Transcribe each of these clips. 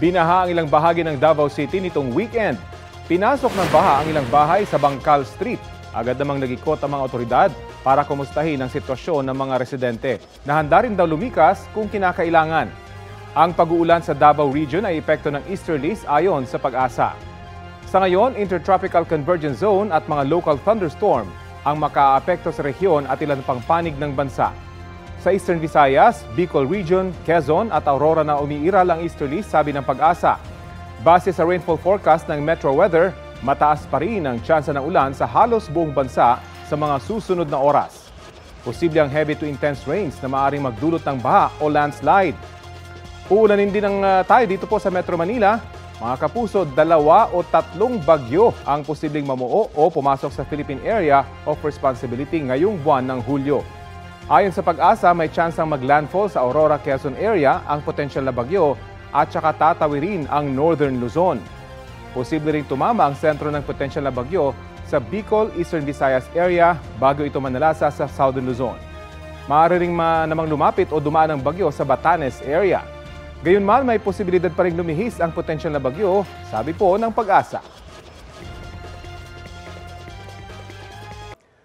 Binaha ang ilang bahagi ng Davao City nitong weekend. Pinasok ng baha ang ilang bahay sa Bangkal Street. Agad namang nag-ikot ang mga otoridad para kumustahin ang sitwasyon ng mga residente na handa rin daw lumikas kung kinakailangan. Ang pag-uulan sa Davao Region ay epekto ng easterlies ayon sa Pag-asa. Sa ngayon, Intertropical Convergence Zone at mga local thunderstorm ang makaapekto sa rehiyon at ilan pang panig ng bansa. Sa Eastern Visayas, Bicol Region, Quezon at Aurora na umiiral ang easterlies, sabi ng Pag-asa. Base sa rainfall forecast ng Metro Weather, mataas pa rin ang tsansa ng ulan sa halos buong bansa sa mga susunod na oras. Posible ang heavy to intense rains na maaaring magdulot ng baha o landslide. Uulanin din tayo dito po sa Metro Manila. Mga kapuso, 2 o 3 bagyo ang posibleng mamuo o pumasok sa Philippine Area of Responsibility ngayong buwan ng Hulyo. Ayon sa Pag-asa, may tsansang maglandfall sa Aurora, Quezon area ang potensyal na bagyo at saka tatawirin ang Northern Luzon. Posible ring tumama ang sentro ng potensyal na bagyo sa Bicol, Eastern Visayas area bago ito manalasa sa Southern Luzon. Maaari ring namang lumapit o dumaan ang bagyo sa Batanes area. Gayunman, may posibilidad pa rin lumihis ang potensyal na bagyo, sabi po ng Pag-asa.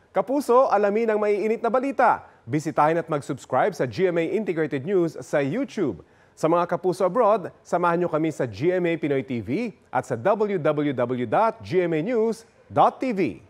Kapuso, alamin ang maiinit na balita. Bisitahin at mag-subscribe sa GMA Integrated News sa YouTube. Sa mga kapuso abroad, samahan nyo kami sa GMA Pinoy TV at sa www.gmanews.tv.